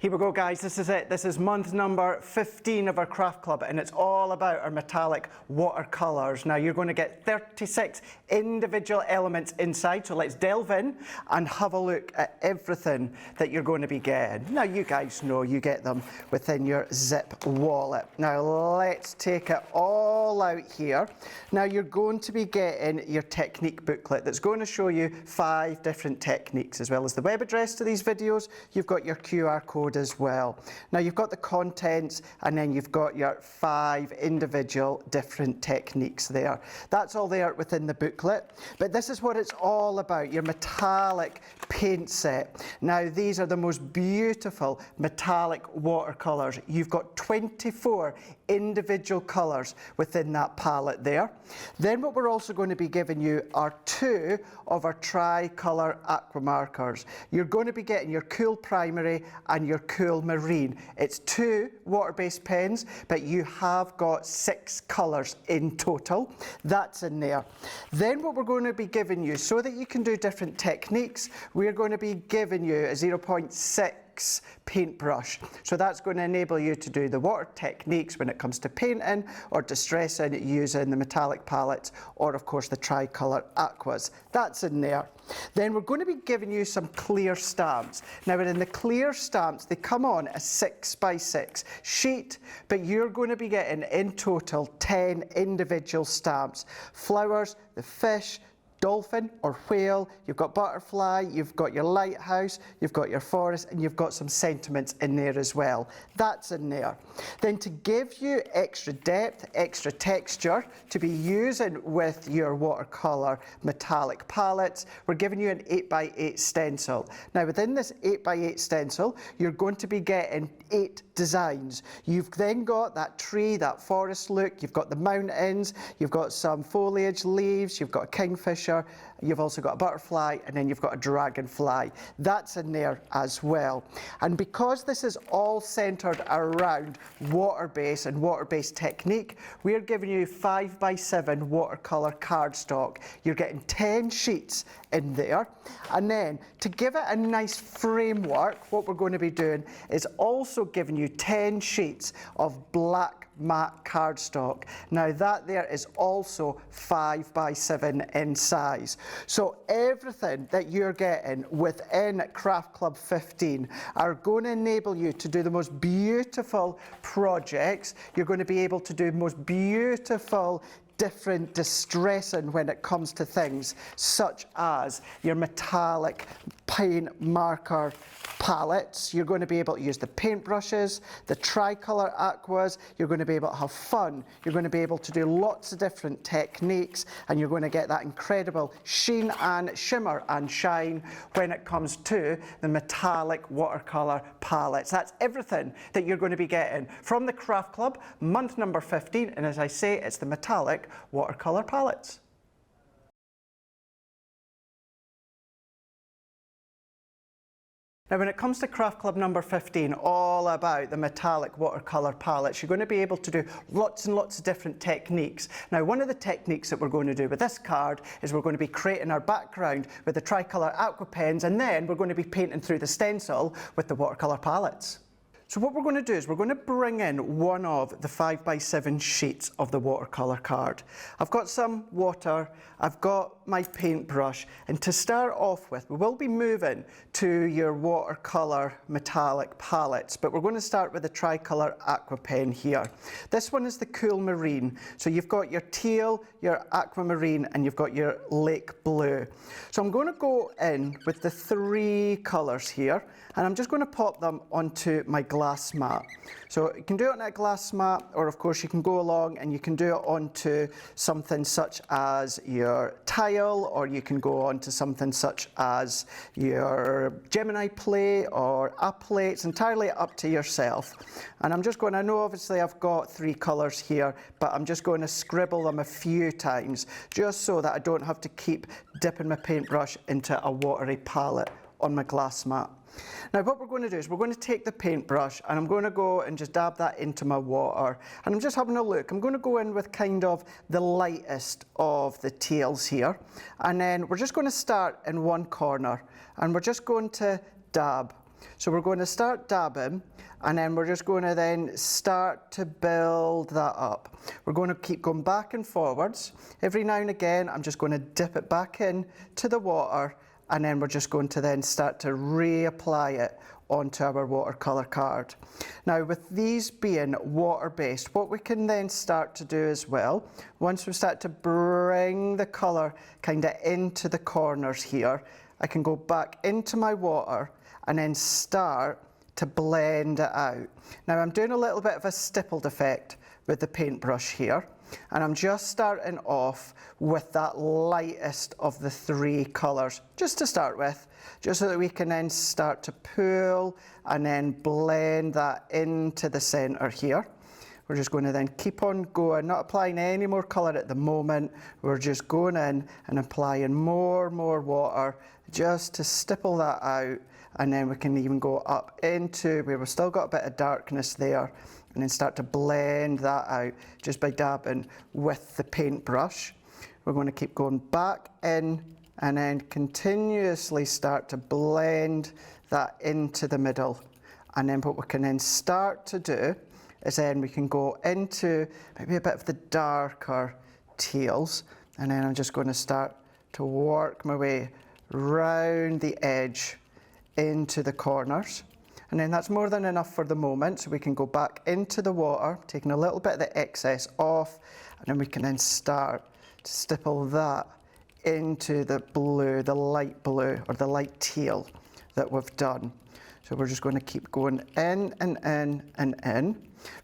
Here we go, guys. This is it. This is month number 15 of our craft club, and it's all about our metallic watercolors. Now, you're going to get 36 individual elements inside, so let's delve in and have a look at everything that you're going to be getting. Now, you guys know you get them within your zip wallet. Now, let's take it all out here. Now, you're going to be getting your technique booklet that's going to show you 5 different techniques, as well as the web address to these videos. You've got your QR code as well. Now, you've got the contents, and then you've got your 5 individual different techniques there. That's all there within the booklet, but this is what it's all about, your metallic paint set. Now, these are the most beautiful metallic watercolors. You've got 24 individual colors within that palette there. Then what we're also going to be giving you are 2 of our tri-color aqua markers. You're going to be getting your cool primary and your cool marine. It's 2 water-based pens, but you have got 6 colors in total. That's in there. Then what we're going to be giving you, so that you can do different techniques, we're going to be giving you a 0.6 paintbrush. So that's going to enable you to do the water techniques when it comes to painting or distressing using the metallic palettes, or of course the tri-color aquas. That's in there. Then we're going to be giving you some clear stamps. Now, in the clear stamps, they come on a 6x6 sheet, but you're going to be getting in total 10 individual stamps. Flowers, the fish, dolphin or whale, you've got butterfly, you've got your lighthouse, you've got your forest, and you've got some sentiments in there as well. That's in there. Then to give you extra depth, extra texture to be using with your watercolor metallic palettes, we're giving you an 8x8 stencil. Now, within this 8x8 stencil, you're going to be getting 8 designs. You've then got that tree, that forest look, you've got the mountains, you've got some foliage, leaves, you've got a kingfisher, you've also got a butterfly, and then you've got a dragonfly. That's in there as well. And because this is all centered around water-based and water-based technique, we're giving you 5x7 watercolor cardstock. You're getting 10 sheets in there. And then to give it a nice framework, what we're going to be doing is also giving you 10 sheets of black matte cardstock. Now, that there is also 5x7 in size. So everything that you're getting within Craft Club 15 are going to enable you to do the most beautiful projects. You're going to be able to do most beautiful different distressing when it comes to things such as your metallic paint marker palettes. You're going to be able to use the paintbrushes, the tri-color aquas. You're going to be able to have fun. You're going to be able to do lots of different techniques, and you're going to get that incredible sheen and shimmer and shine when it comes to the metallic watercolor palettes. That's everything that you're going to be getting from the Craft Club, month number 15, and as I say, it's the metallic watercolor palettes. Now, when it comes to Craft Club number 15, all about the metallic watercolor palettes, you're going to be able to do lots and lots of different techniques. Now, one of the techniques that we're going to do with this card is we're going to be creating our background with the tri-color aqua pens, and then we're going to be painting through the stencil with the watercolor palettes. So what we're going to do is we're going to bring in one of the 5x7 sheets of the watercolor card. I've got some water, I've got my paintbrush, and to start off with, we will be moving to your watercolor metallic palettes, but we're going to start with the tri-color aqua pen here. This one is the cool marine. So you've got your teal, your aquamarine, and you've got your lake blue. So I'm going to go in with the 3 colors here, and I'm just going to pop them onto my glass mat. So you can do it on a glass mat, or of course you can go along and you can do it onto something such as your tile, or you can go on to something such as your Gemini plate or a plate. It's entirely up to yourself. And I'm just going, I know obviously I've got 3 colors here, but I'm just going to scribble them a few times just so that I don't have to keep dipping my paintbrush into a watery palette on my glass mat. Now, what we're going to do is we're going to take the paintbrush, and I'm going to go and just dab that into my water, and I'm just having a look. I'm going to go in with kind of the lightest of the teals here, and then we're just going to start in one corner, and we're just going to dab. So we're going to start dabbing, and then we're just going to then start to build that up. We're going to keep going back and forwards. Every now and again, I'm just going to dip it back in to the water, and then we're just going to then start to reapply it onto our watercolor card. Now, with these being water-based, what we can then start to do as well, once we start to bring the color kind of into the corners here, I can go back into my water and then start to blend it out. Now, I'm doing a little bit of a stippled effect with the paintbrush here, and I'm just starting off with that lightest of the three colours, just to start with, just so that we can then start to pull and then blend that into the centre here. We're just going to then keep on going, not applying any more colour at the moment. We're just going in and applying more water just to stipple that out, and then we can even go up into where we've still got a bit of darkness there, and then start to blend that out just by dabbing with the paintbrush. We're going to keep going back in and then continuously start to blend that into the middle. And then what we can then start to do is then we can go into maybe a bit of the darker teals, and then I'm just going to start to work my way round the edge into the corners. And then that's more than enough for the moment, so we can go back into the water, taking a little bit of the excess off, and then we can then start to stipple that into the blue, the light blue, or the light teal that we've done. So we're just going to keep going in and in and in.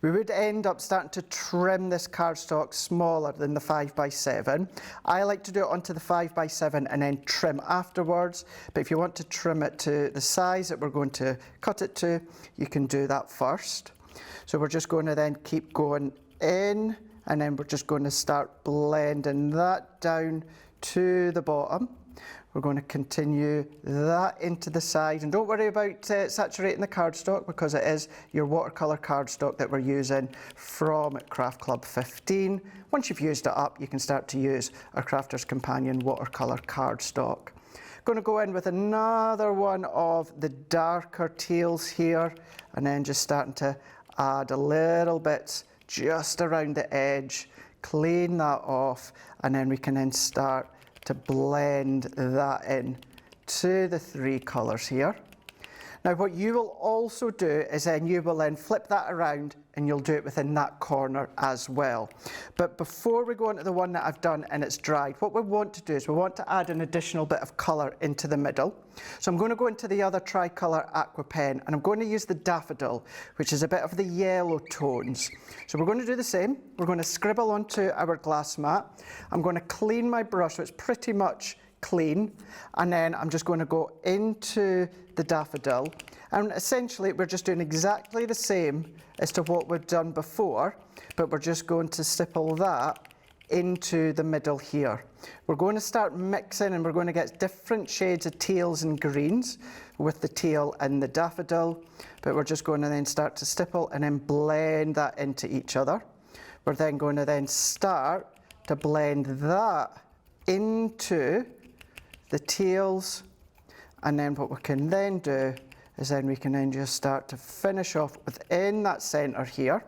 We would end up starting to trim this cardstock smaller than the 5x7. I like to do it onto the 5x7 and then trim afterwards, but if you want to trim it to the size that we're going to cut it to, you can do that first. So we're just going to then keep going in, and then we're just going to start blending that down to the bottom. We're going to continue that into the side, and don't worry about saturating the cardstock, because it is your watercolour cardstock that we're using from Craft Club 15. Once you've used it up, you can start to use our Crafter's Companion watercolour cardstock. Going to go in with another one of the darker teals here, and then just starting to add a little bit just around the edge, clean that off, and then we can then start to blend that in to the three colours here. Now, what you will also do is then you will then flip that around, and you'll do it within that corner as well. But before we go on to the one that I've done and it's dried, what we want to do is we want to add an additional bit of colour into the middle. So I'm going to go into the other tricolour Aqua pen, and I'm going to use the daffodil, which is a bit of the yellow tones. So we're going to do the same. We're going to scribble onto our glass mat. I'm going to clean my brush so it's pretty much clean, and then I'm just going to go into the daffodil, and essentially we're just doing exactly the same as to what we've done before, but we're just going to stipple that into the middle here. We're going to start mixing, and we're going to get different shades of teals and greens with the teal and the daffodil, but we're just going to then start to stipple and then blend that into each other. We're then going to then start to blend that into the teals, and then what we can then do is then we can then just start to finish off within that centre here.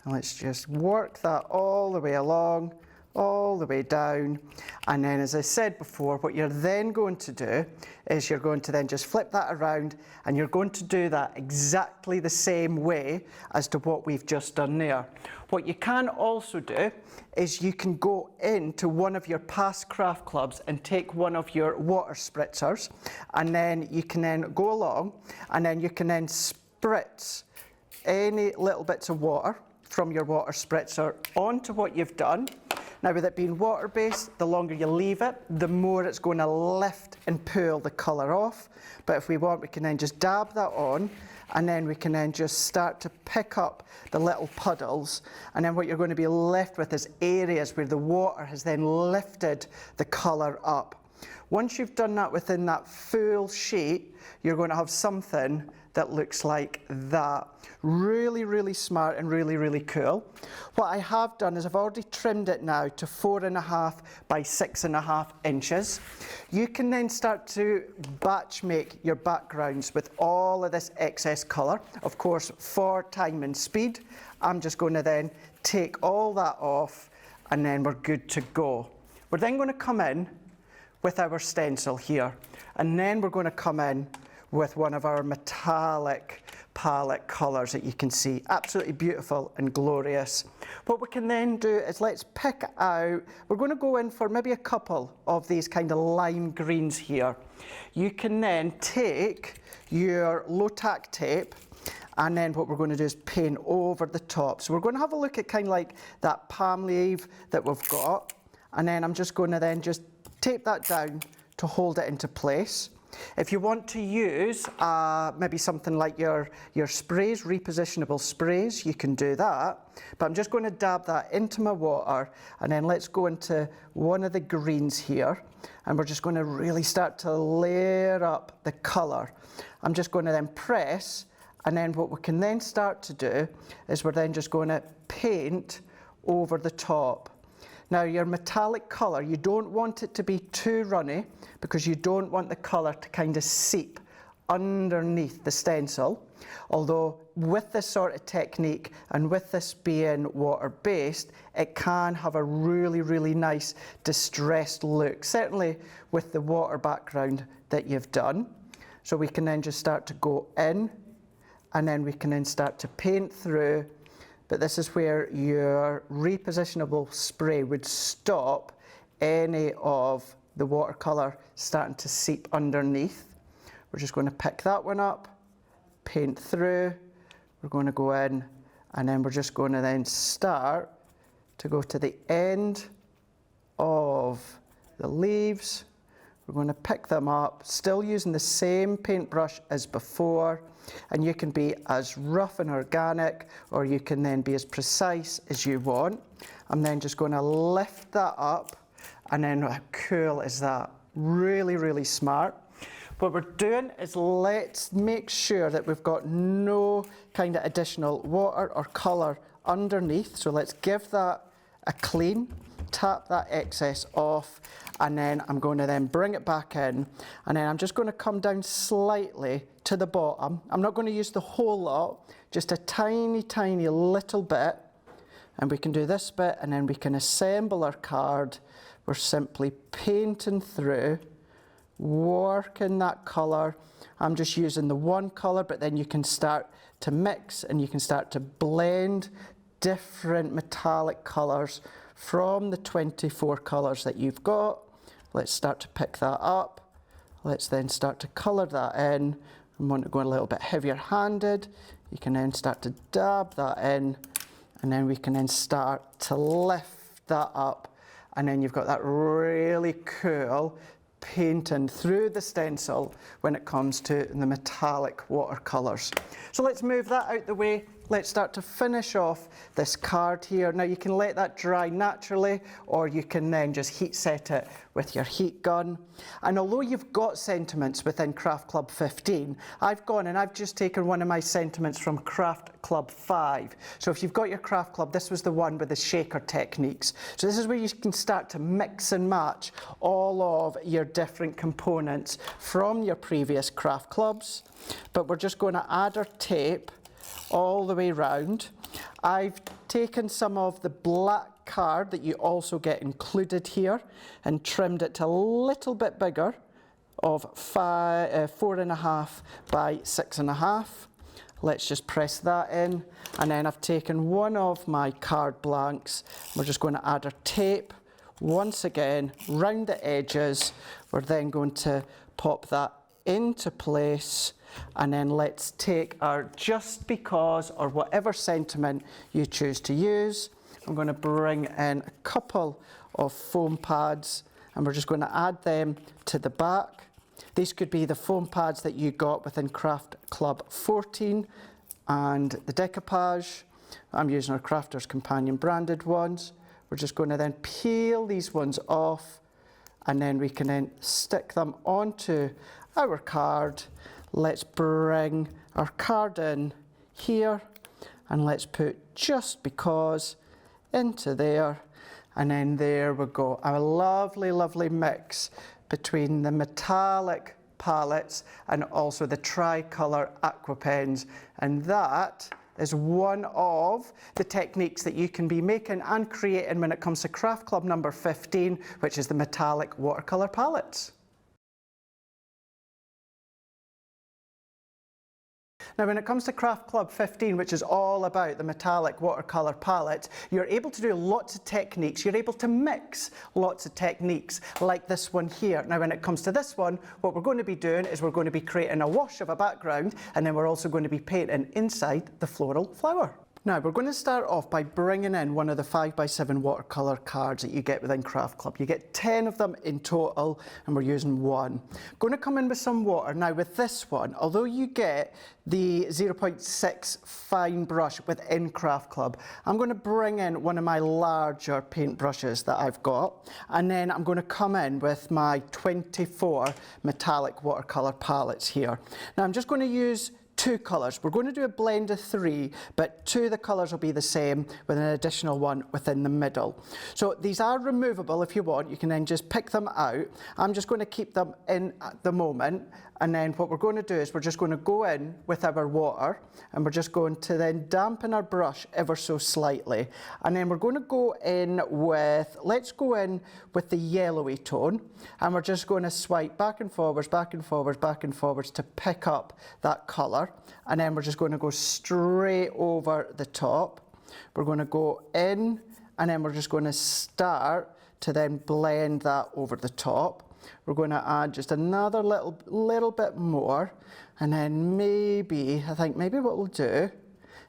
And let's just work that all the way along, all the way down. And then, as I said before, what you're then going to do is you're going to then just flip that around, and you're going to do that exactly the same way as to what we've just done there. What you can also do is you can go into one of your past craft clubs and take one of your water spritzers, and then you can then go along, and then you can then spritz any little bits of water from your water spritzer onto what you've done. Now, with it being water-based, the longer you leave it, the more it's going to lift and pull the colour off. But if we want, we can then just dab that on, and then we can then just start to pick up the little puddles. And then what you're going to be left with is areas where the water has then lifted the colour up. Once you've done that within that full sheet, you're going to have something that looks like that. Really, really smart and really, really cool. What I have done is I've already trimmed it now to 4.5 by 6.5 inches. You can then start to batch make your backgrounds with all of this excess colour. Of course, for time and speed, I'm just going to then take all that off and then we're good to go. We're then going to come in with our stencil here, and then we're going to come in with one of our metallic palette colours that you can see. Absolutely beautiful and glorious. What we can then do is let's pick out, we're going to go in for maybe a couple of these kind of lime greens here. You can then take your low tack tape, and then what we're going to do is paint over the top. So we're going to have a look at kind of like that palm leaf that we've got, and then I'm just going to then just tape that down to hold it into place. If you want to use maybe something like your sprays, repositionable sprays, you can do that. But I'm just going to dab that into my water, and then let's go into one of the greens here, and we're just going to really start to layer up the colour. I'm just going to then press, and then what we can then start to do is we're then just going to paint over the top. Now your metallic colour, you don't want it to be too runny because you don't want the colour to kind of seep underneath the stencil. Although with this sort of technique and with this being water based, it can have a really, really nice distressed look, certainly with the water background that you've done. So we can then just start to go in, and then we can then start to paint through. But this is where your repositionable spray would stop any of the watercolour starting to seep underneath. We're just going to pick that one up, paint through, we're going to go in, and then we're just going to then start to go to the end of the leaves. We're going to pick them up, still using the same paintbrush as before, and you can be as rough and organic, or you can then be as precise as you want. I'm then just going to lift that up, and then how cool is that? Really, really smart. What we're doing is let's make sure that we've got no kind of additional water or colour underneath. So let's give that a clean, tap that excess off, and then I'm going to then bring it back in, and then I'm just going to come down slightly to the bottom. I'm not going to use the whole lot, just a tiny, tiny little bit, and we can do this bit, and then we can assemble our card. We're simply painting through, working that colour. I'm just using the one colour, but then you can start to mix and you can start to blend different metallic colours from the 24 colours that you've got. Let's start to pick that up. Let's then start to colour that in. I want to go a little bit heavier handed. You can then start to dab that in, and then we can then start to lift that up, and then you've got that really cool painting through the stencil when it comes to the metallic watercolours. So let's move that out the way. Let's start to finish off this card here. Now you can let that dry naturally, or you can then just heat set it with your heat gun. And although you've got sentiments within Craft Club 15, I've gone and I've just taken one of my sentiments from Craft Club 5. So if you've got your Craft Club, this was the one with the shaker techniques. So this is where you can start to mix and match all of your different components from your previous Craft Clubs. But we're just going to add our tape all the way round. I've taken some of the black card that you also get included here and trimmed it to a little bit bigger of 4.5 by 6.5. Let's just press that in, and then I've taken one of my card blanks. We're just going to add our tape once again round the edges. We're then going to pop that into place, and then let's take our just because or whatever sentiment you choose to use. I'm going to bring in a couple of foam pads, and we're just going to add them to the back. These could be the foam pads that you got within Craft Club 14 and the decoupage. I'm using our Crafter's Companion branded ones. We're just going to then peel these ones off, and then we can then stick them onto our card. Let's bring our card in here, and let's put Just Because into there, and then there we go. A lovely, lovely mix between the metallic palettes and also the tricolour Aqua pens, and that is one of the techniques that you can be making and creating when it comes to Craft Club number 15, which is the metallic watercolour palettes. Now, when it comes to Craft Club 15, which is all about the metallic watercolour palette, you're able to do lots of techniques. You're able to mix lots of techniques like this one here. Now, when it comes to this one, what we're going to be doing is we're going to be creating a wash of a background, and then we're also going to be painting inside the floral flower. Now, we're going to start off by bringing in one of the 5x7 watercolour cards that you get within Craft Club. You get 10 of them in total, and we're using one. Going to come in with some water. Now, with this one, although you get the 0.6 fine brush within Craft Club, I'm going to bring in one of my larger paint brushes that I've got, and then I'm going to come in with my 24 metallic watercolour palettes here. Now, I'm just going to use 2 colours. We're going to do a blend of 3, but 2 of the colours will be the same with an additional one within the middle. So these are removable if you want. You can then just pick them out. I'm just going to keep them in at the moment, and then what we're going to do is we're just going to go in with our water, and we're just going to then dampen our brush ever so slightly, and then we're going to go in with, let's go in with the yellowy tone, and we're just going to swipe back and forwards, back and forwards, back and forwards to pick up that colour, and then we're just going to go straight over the top. We're going to go in, and then we're just going to start to then blend that over the top. We're going to add just another little bit more, and then maybe, I think maybe what we'll do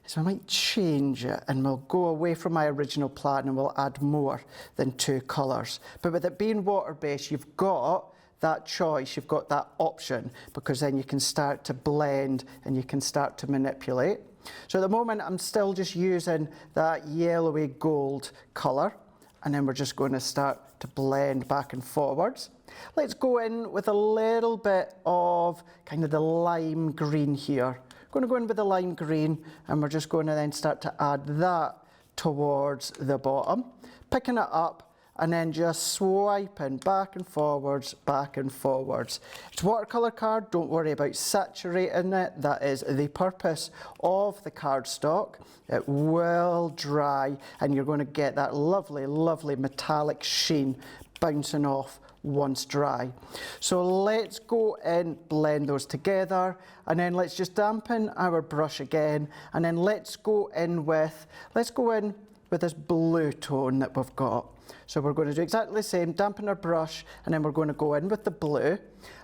is we might change it, and we'll go away from my original plan and we'll add more than 2 colours. But with it being water-based, you've got that choice, you've got that option, because then you can start to blend and you can start to manipulate. So at the moment, I'm still just using that yellowy gold colour, and then we're just going to start to blend back and forwards. Let's go in with a little bit of kind of the lime green here. Going to go in with the lime green, and we're just going to then start to add that towards the bottom, picking it up, and then just swiping back and forwards, back and forwards. It's a watercolour card, don't worry about saturating it. That is the purpose of the cardstock. It will dry, and you're going to get that lovely, lovely metallic sheen bouncing off once dry. So let's go and blend those together, and then let's just dampen our brush again, and then let's go in with this blue tone that we've got. So we're going to do exactly the same, dampen our brush, and then we're going to go in with the blue.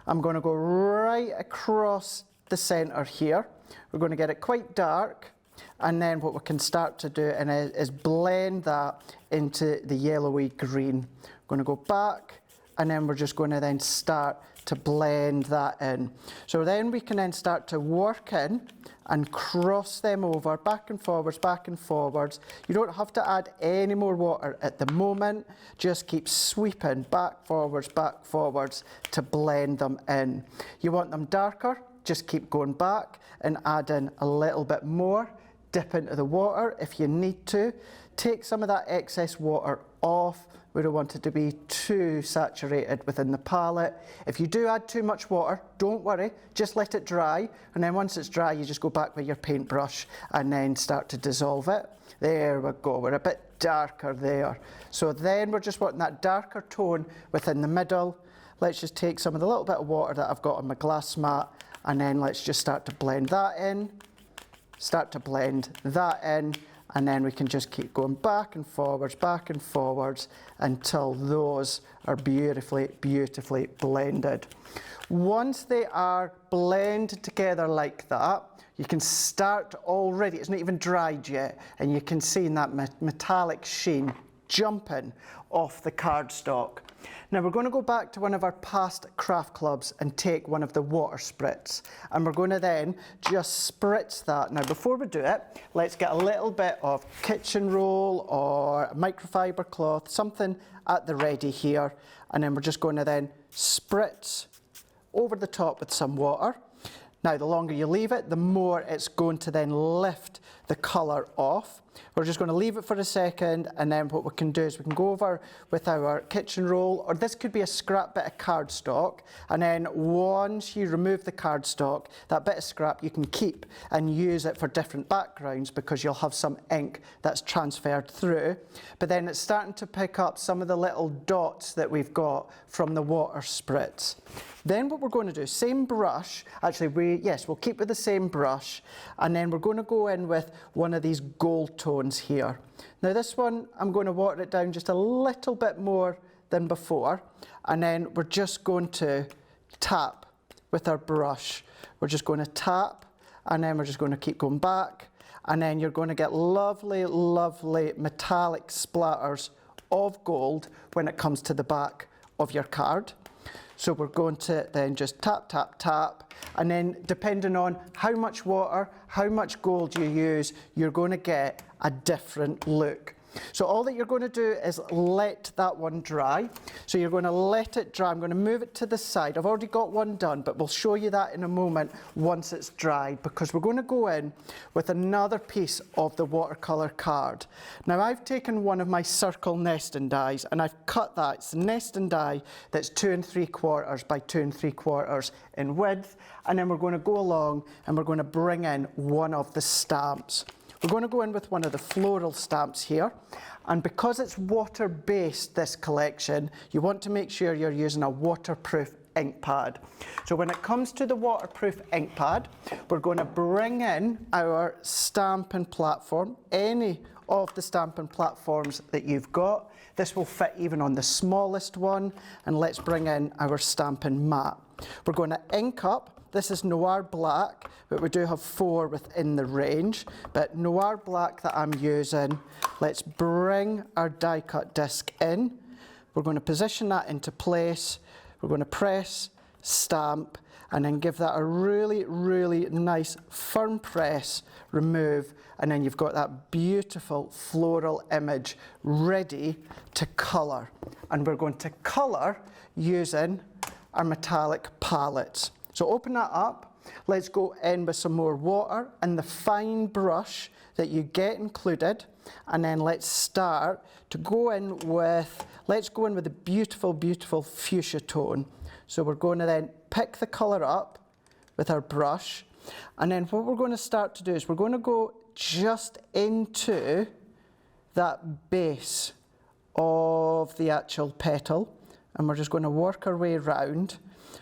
I'm going to go right across the centre here. We're going to get it quite dark, and then what we can start to do is blend that into the yellowy green. We're going to go back, and then we're just going to then start to blend that in. So then we can then start to work in and cross them over, back and forwards, back and forwards. You don't have to add any more water at the moment. Just keep sweeping back, forwards, to blend them in. You want them darker, just keep going back and adding a little bit more. Dip into the water if you need to. Take some of that excess water off. We don't want it to be too saturated within the palette. If you do add too much water, don't worry, just let it dry, and then once it's dry, you just go back with your paintbrush and then start to dissolve it. There we go, we're a bit darker there. So then we're just wanting that darker tone within the middle. Let's just take some of the little bit of water that I've got on my glass mat, and then let's just start to blend that in, start to blend that in, and then we can just keep going back and forwards until those are beautifully, beautifully blended. Once they are blended together like that, you can start already, it's not even dried yet, and you can see that metallic sheen jumping off the cardstock. Now we're going to go back to one of our past craft clubs and take one of the water spritz, and we're going to then just spritz that. Now before we do it, let's get a little bit of kitchen roll or microfiber cloth, something at the ready here, and then we're just going to then spritz over the top with some water. Now, the longer you leave it, the more it's going to then lift the colour off. We're just going to leave it for a second, and then what we can do is we can go over with our kitchen roll, or this could be a scrap bit of cardstock, and then once you remove the cardstock, that bit of scrap you can keep and use it for different backgrounds because you'll have some ink that's transferred through. But then it's starting to pick up some of the little dots that we've got from the water spritz. Then what we're going to do, same brush, actually we'll keep with the same brush, and then we're going to go in with one of these gold tones here. Now this one, I'm going to water it down just a little bit more than before, and then we're just going to tap with our brush. We're just going to tap, and then we're just going to keep going back, and then you're going to get lovely, lovely metallic splatters of gold when it comes to the back of your card. So we're going to then just tap, tap, tap, and then depending on how much water, how much gold you use, you're going to get a different look. So all that you're going to do is let that one dry. So you're going to let it dry. I'm going to move it to the side. I've already got one done, but we'll show you that in a moment once it's dried, because we're going to go in with another piece of the watercolour card. Now I've taken one of my circle nesting dies and I've cut that. It's a nesting die that's 2 3/4 by 2 3/4 in width. And then we're going to go along and we're going to bring in one of the stamps. We're going to go in with one of the floral stamps here, and because it's water-based, this collection, you want to make sure you're using a waterproof ink pad. So when it comes to the waterproof ink pad, we're going to bring in our stamping platform, any of the stamping platforms that you've got. This will fit even on the smallest one, and let's bring in our stamping mat. We're going to ink up. This is Noir Black, but we do have 4 within the range. But Noir Black that I'm using, let's bring our die cut disc in. We're going to position that into place. We're going to press, stamp, and then give that a really, really nice firm press, remove, and then you've got that beautiful floral image ready to colour. And we're going to colour using our metallic palettes. So open that up, let's go in with some more water and the fine brush that you get included, and then let's start to go in with, let's go in with a beautiful, beautiful fuchsia tone. So we're going to then pick the colour up with our brush, and then what we're going to start to do is we're going to go just into that base of the actual petal, and we're just going to work our way around.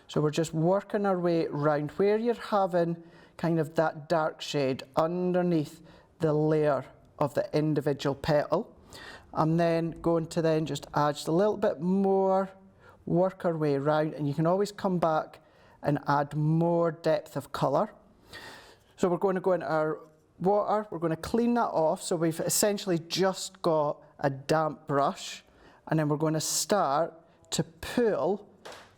So we're just working our way around where you're having kind of that dark shade underneath the layer of the individual petal. I'm then going to then just add just a little bit more, work our way around, and you can always come back and add more depth of colour. So we're going to go into our water, we're going to clean that off, so we've essentially just got a damp brush, and then we're going to start to pull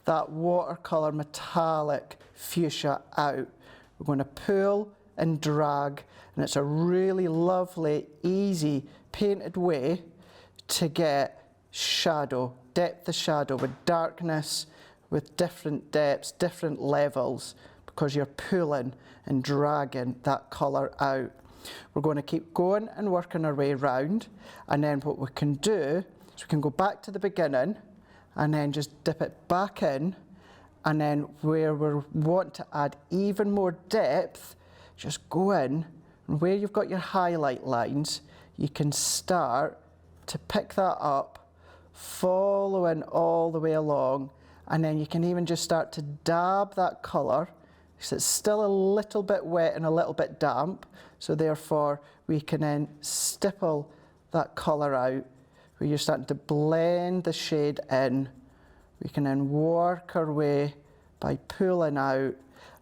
that watercolour metallic fuchsia out. We're going to pull and drag, and it's a really lovely, easy, painted way to get shadow, depth of shadow with darkness, with different depths, different levels, because you're pulling and dragging that colour out. We're going to keep going and working our way around, and then what we can do is we can go back to the beginning and then just dip it back in, and then where we want to add even more depth, just go in, and where you've got your highlight lines, you can start to pick that up, following all the way along, and then you can even just start to dab that colour, because it's still a little bit wet and a little bit damp, so therefore we can then stipple that colour out, where you're starting to blend the shade in. We can then work our way by pulling out,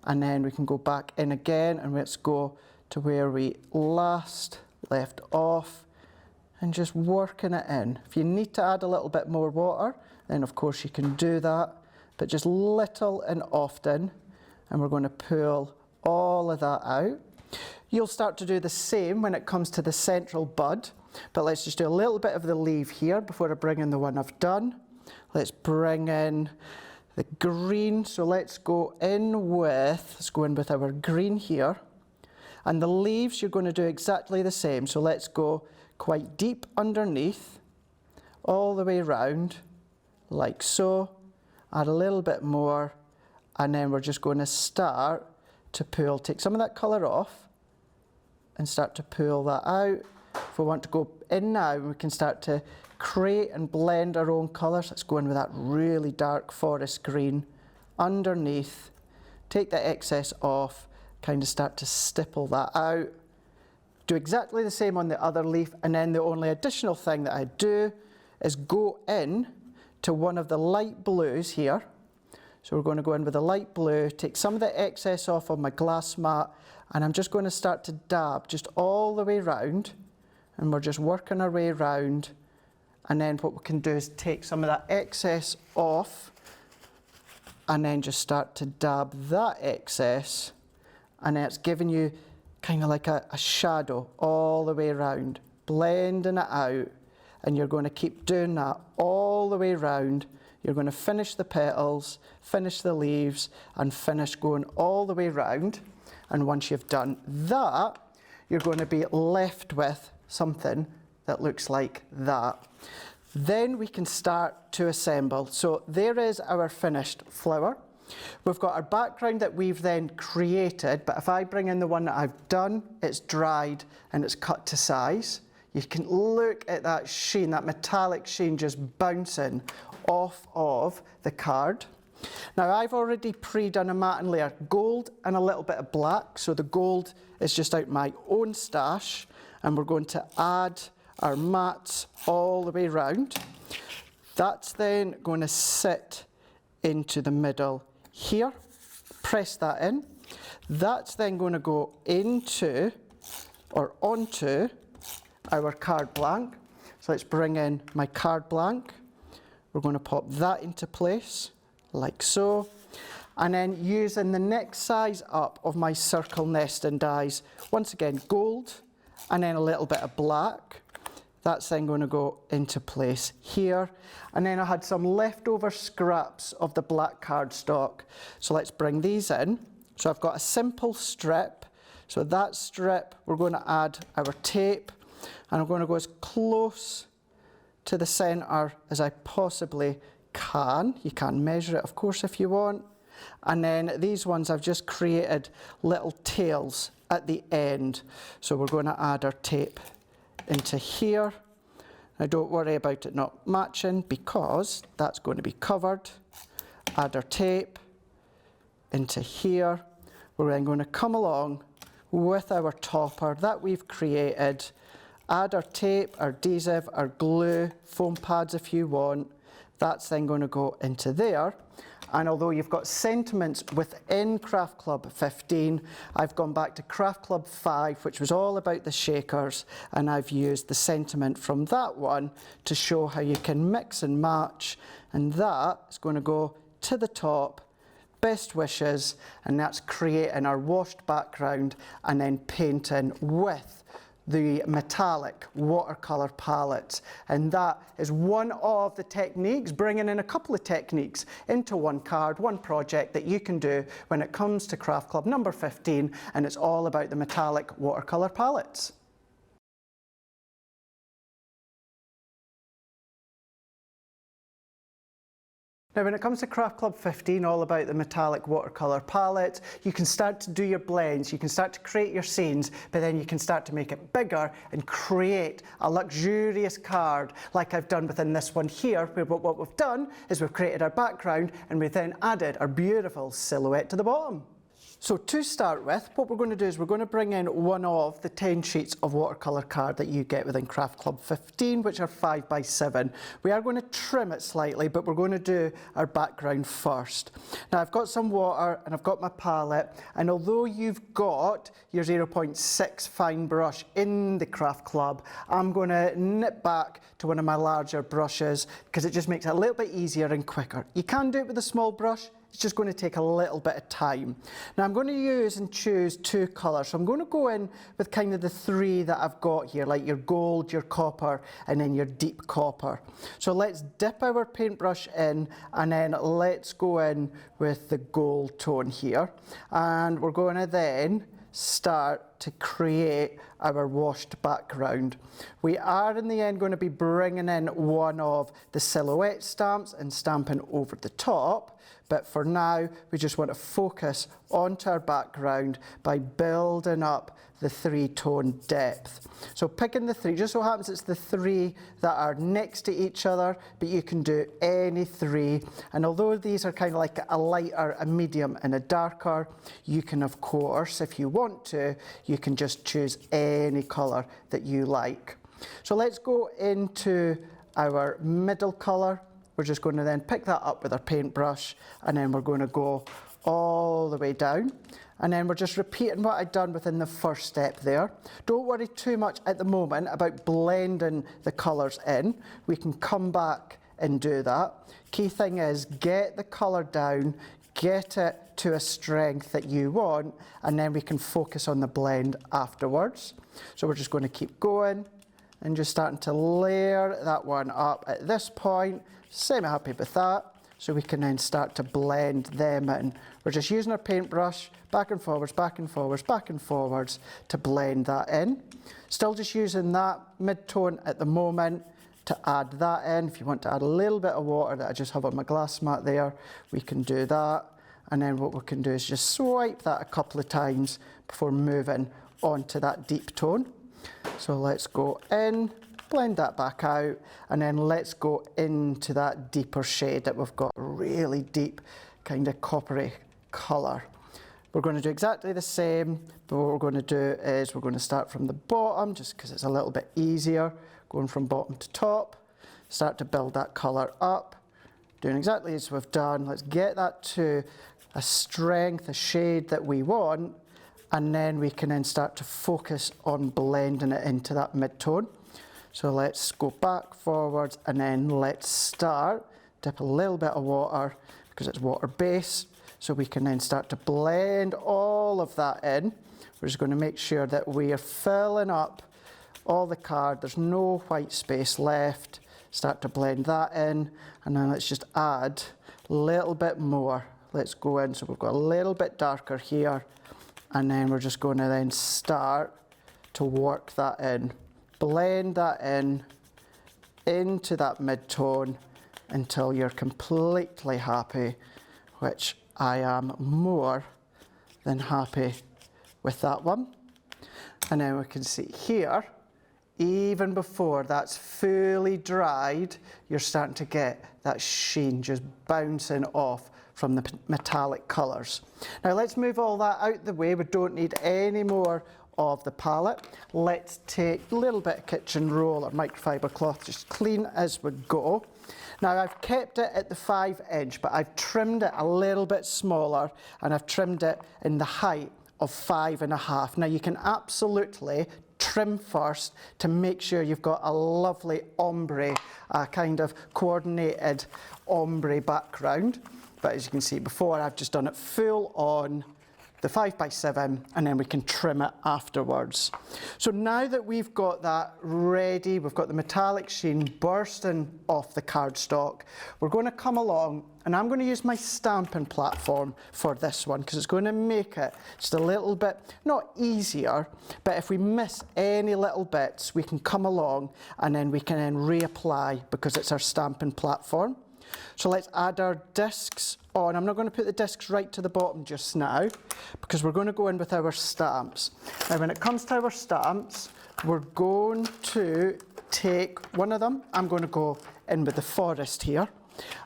and then we can go back in again, and let's go to where we last left off, and just working it in. If you need to add a little bit more water, then of course you can do that, but just little and often, and we're going to pull all of that out. You'll start to do the same when it comes to the central bud, but let's just do a little bit of the leaf here before I bring in the one I've done. Let's bring in the green. So let's go in with our green here. And the leaves, you're going to do exactly the same. So let's go quite deep underneath, all the way around, like so. Add a little bit more, and then we're just going to start to pull. Take some of that colour off and start to pull that out. If we want to go in now, we can start to create and blend our own colours. Let's go in with that really dark forest green underneath. Take the excess off, kind of start to stipple that out. Do exactly the same on the other leaf, and then the only additional thing that I do is go in to one of the light blues here. So we're going to go in with the light blue, take some of the excess off of my glass mat, and I'm just going to start to dab just all the way round, and we're just working our way around. And then what we can do is take some of that excess off and then just start to dab that excess, and then it's giving you kind of like a shadow all the way around, blending it out, and you're going to keep doing that all the way around. You're going to finish the petals, finish the leaves, and finish going all the way around. And once you've done that, you're going to be left with something that looks like that. Then we can start to assemble. So there is our finished flower. We've got our background that we've then created, but if I bring in the one that I've done, it's dried and it's cut to size. You can look at that sheen, that metallic sheen just bouncing off of the card. Now I've already pre-done a matte and layer, gold and a little bit of black. So the gold is just out my own stash, and we're going to add our mattes all the way around. That's then going to sit into the middle here. Press that in. That's then going to go into or onto our card blank. So let's bring in my card blank. We're going to pop that into place like so, and then using the next size up of my circle nesting dies, once again gold and then a little bit of black. That's then going to go into place here, and then I had some leftover scraps of the black cardstock, so let's bring these in. So I've got a simple strip, so that strip we're going to add our tape, and I'm going to go as close to the centre as I possibly can. You can measure it, of course, if you want. And then these ones I've just created little tails at the end. So we're going to add our tape into here. Now don't worry about it not matching, because that's going to be covered. Add our tape into here. We're then going to come along with our topper that we've created. Add our tape, our adhesive, our glue, foam pads if you want. That's then going to go into there. And although you've got sentiments within Craft Club 15, I've gone back to Craft Club 5, which was all about the shakers, and I've used the sentiment from that one to show how you can mix and match, and that is going to go to the top. Best wishes, and that's creating our washed background and then painting with the metallic watercolor palettes. And that is one of the techniques, bringing in a couple of techniques into one card, one project that you can do when it comes to Craft Club number 15, and it's all about the metallic watercolor palettes. Now when it comes to Craft Club 15, all about the metallic watercolour palette, you can start to do your blends, you can start to create your scenes, but then you can start to make it bigger and create a luxurious card like I've done within this one here, where what we've done is we've created our background and we've then added our beautiful silhouette to the bottom. So to start with, what we're going to do is we're going to bring in one of the 10 sheets of watercolour card that you get within Craft Club 15, which are 5 by 7. We are going to trim it slightly, but we're going to do our background first. Now I've got some water and I've got my palette, and although you've got your 0.6 fine brush in the Craft Club, I'm going to nip back to one of my larger brushes because it just makes it a little bit easier and quicker. You can do it with a small brush. it's just going to take a little bit of time. Now I'm going to use and choose 2 colours. So I'm going to go in with kind of the 3 that I've got here, like your gold, your copper, and then your deep copper. So let's dip our paintbrush in, and then let's go in with the gold tone here. And we're going to then start to create our washed background. We are in the end going to be bringing in one of the silhouette stamps and stamping over the top, but for now we just want to focus onto our background by building up the 3-tone depth. So picking the 3, just so happens it's the 3 that are next to each other, but you can do any 3. And although these are kind of like a lighter, a medium and a darker, you can of course, if you want to, you can just choose any colour that you like. So let's go into our middle colour. We're just going to then pick that up with our paintbrush, and then we're going to go all the way down. And then we're just repeating what I'd done within the first step there. Don't worry too much at the moment about blending the colours in. We can come back and do that. Key thing is get the colour down, get it to a strength that you want, and then we can focus on the blend afterwards. So we're just going to keep going and just starting to layer that one up at this point. Semi-happy with that. So we can then start to blend them in. We're just using our paintbrush, back and forwards, back and forwards, back and forwards to blend that in. Still just using that mid-tone at the moment to add that in. If you want to add a little bit of water that I just have on my glass mat there, we can do that. And then what we can do is just swipe that a couple of times before moving on to that deep tone. So let's go in, blend that back out, and then let's go into that deeper shade that we've got, a really deep kind of coppery colour. We're going to do exactly the same, but what we're going to do is we're going to start from the bottom, just because it's a little bit easier, going from bottom to top, start to build that colour up, doing exactly as we've done. Let's get that to a strength, a shade that we want, and then we can then start to focus on blending it into that mid-tone. So let's go back, forwards, and then let's start, dip a little bit of water, because it's water-based, so we can then start to blend all of that in. We're just going to make sure that we are filling up all the card, there's no white space left. Start to blend that in, and then let's just add a little bit more. Let's go in, so we've got a little bit darker here, and then we're just going to then start to work that in. Blend that in into that mid-tone until you're completely happy, which I am more than happy with that one. And then we can see here, even before that's fully dried, you're starting to get that sheen just bouncing off from the metallic colours. Now let's move all that out the way. We don't need any more of the palette. Let's take a little bit of kitchen roll or microfiber cloth, just clean as we go. Now I've kept it at the 5-inch, but I've trimmed it a little bit smaller, and I've trimmed it in the height of 5.5. Now you can absolutely trim first to make sure you've got a lovely ombre, kind of coordinated ombre background. But as you can see before, I've just done it full on the 5x7, and then we can trim it afterwards. So now that we've got that ready, we've got the metallic sheen bursting off the cardstock, we're going to come along, and I'm going to use my stamping platform for this one, because it's going to make it just a little bit, not easier, but if we miss any little bits, we can come along and then we can then reapply, because it's our stamping platform. So let's add our discs on. I'm not going to put the discs right to the bottom just now, because we're going to go in with our stamps. Now when it comes to our stamps, we're going to take one of them. I'm going to go in with the forest here,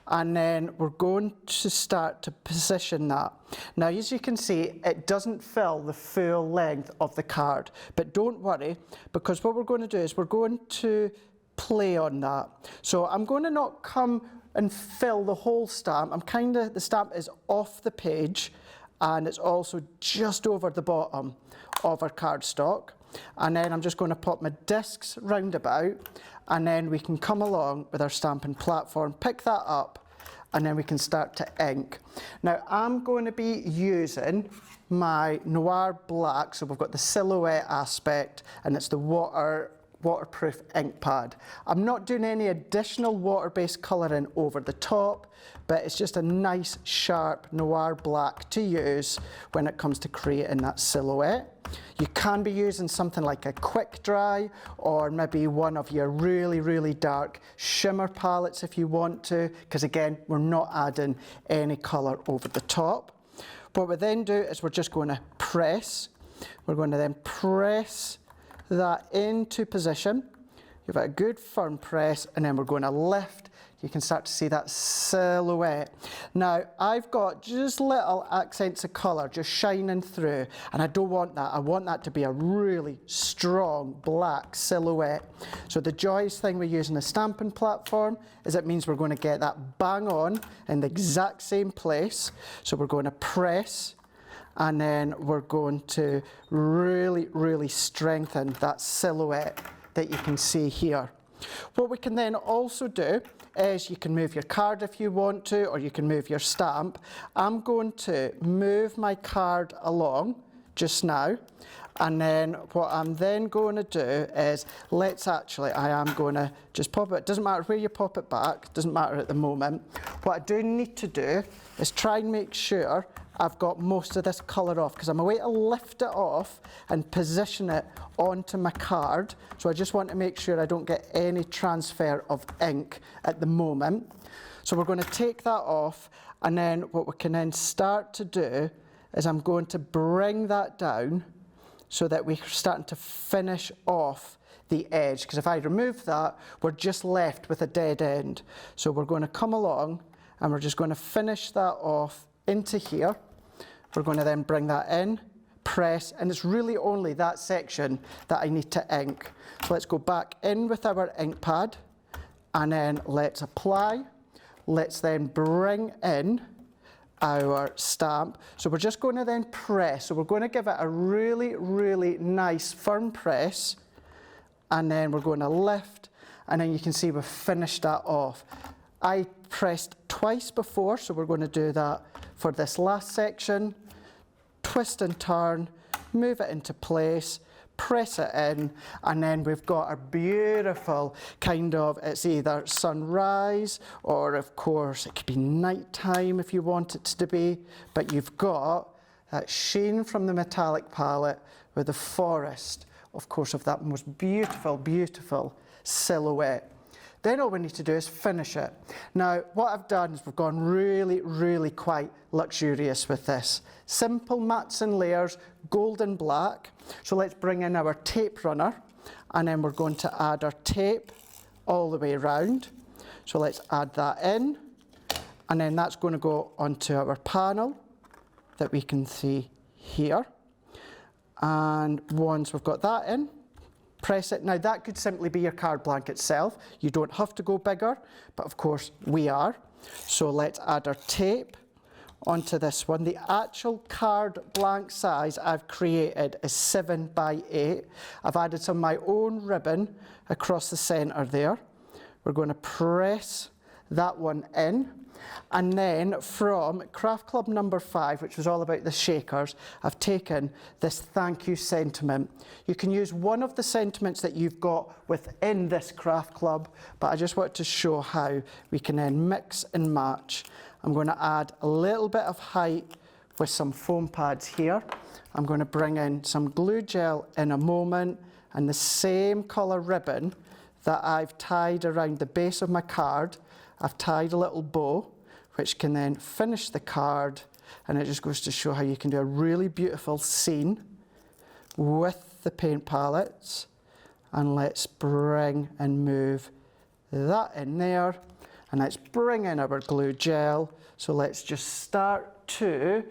and then we're going to start to position that. Now as you can see, it doesn't fill the full length of the card, but don't worry, because what we're going to do is we're going to play on that. So I'm going to not come and fill the whole stamp. The stamp is off the page, and it's also just over the bottom of our cardstock. And then I'm just going to pop my discs round about, and then we can come along with our stamping platform, pick that up, and then we can start to ink. Now I'm going to be using my Noir Black, so we've got the silhouette aspect, and it's the waterproof ink pad. I'm not doing any additional water-based colouring over the top, but it's just a nice sharp Noir Black to use when it comes to creating that silhouette. You can be using something like a quick dry, or maybe one of your really, really dark shimmer palettes if you want to, because again, we're not adding any colour over the top. What we then do is we're just going to press. We're going to then press that into position. Give it a good firm press, and then we're going to lift. You can start to see that silhouette. Now, I've got just little accents of colour just shining through, and I don't want that. I want that to be a really strong black silhouette. So the joyous thing with using a stamping platform is it means we're going to get that bang on in the exact same place. So we're going to press, and then we're going to really, really strengthen that silhouette that you can see here. What we can then also do is you can move your card if you want to, or you can move your stamp. I'm going to move my card along just now, and then what I'm then going to do is I am going to just pop it. Doesn't matter where you pop it back, doesn't matter at the moment. What I do need to do is try and make sure I've got most of this colour off, because I'm going to lift it off and position it onto my card. So I just want to make sure I don't get any transfer of ink at the moment. So we're going to take that off, and then what we can then start to do is I'm going to bring that down so that we're starting to finish off the edge, because if I remove that, we're just left with a dead end. So we're going to come along and we're just going to finish that off into here. We're going to then bring that in, press, and it's really only that section that I need to ink. So let's go back in with our ink pad, and then let's apply. Let's then bring in our stamp. So we're just going to then press. So we're going to give it a really, really nice firm press, and then we're going to lift, and then you can see we've finished that off. I pressed twice before, so we're going to do that for this last section. Twist and turn, move it into place, press it in, and then we've got our beautiful kind of, it's either sunrise, or of course it could be nighttime if you want it to be, but you've got that sheen from the metallic palette with the forest, of course, of that most beautiful, beautiful silhouette. Then all we need to do is finish it. Now, what I've done is we've gone really, really quite luxurious with this. Simple mats and layers, gold and black. So let's bring in our tape runner, and then we're going to add our tape all the way around. So let's add that in, and then that's going to go onto our panel that we can see here. And once we've got that in, press it. Now that could simply be your card blank itself. You don't have to go bigger, but of course we are. So let's add our tape onto this one. The actual card blank size I've created is 7 by 8. I've added some of my own ribbon across the centre there. We're going to press that one in. And then from Craft Club number 5, which was all about the shakers, I've taken this thank you sentiment. You can use one of the sentiments that you've got within this Craft Club, but I just wanted to show how we can then mix and match. I'm going to add a little bit of height with some foam pads here. I'm going to bring in some glue gel in a moment, and the same colour ribbon that I've tied around the base of my card, I've tied a little bow, which can then finish the card, and it just goes to show how you can do a really beautiful scene with the paint palettes. And let's bring and move that in there, and let's bring in our glue gel. So let's just start to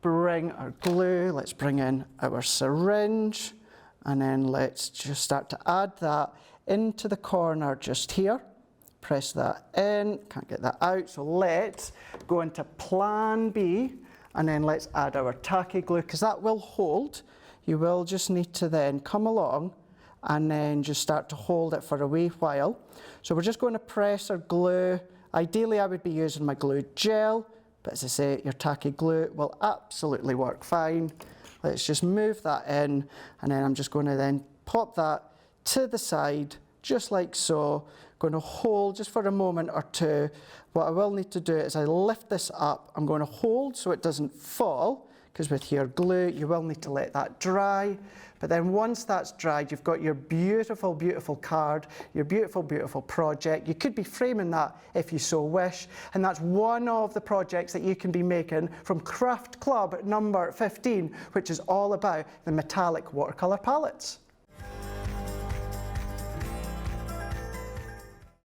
bring our glue, let's bring in our syringe, and then let's just start to add that into the corner just here. Press that in, can't get that out, so let's go into plan B, and then let's add our tacky glue, because that will hold. You will just need to then come along and then just start to hold it for a wee while. So we're just going to press our glue Ideally, I would be using my glued gel, but as I say, your tacky glue will absolutely work fine. Let's just move that in, and then I'm just going to then pop that to the side, just like so. Going to hold just for a moment or two. What I will need to do is I lift this up. I'm going to hold so it doesn't fall, because with your glue, you will need to let that dry. But then once that's dried, you've got your beautiful, beautiful card, your beautiful, beautiful project. You could be framing that if you so wish. And that's one of the projects that you can be making from Craft Club number 15, which is all about the metallic watercolor palettes.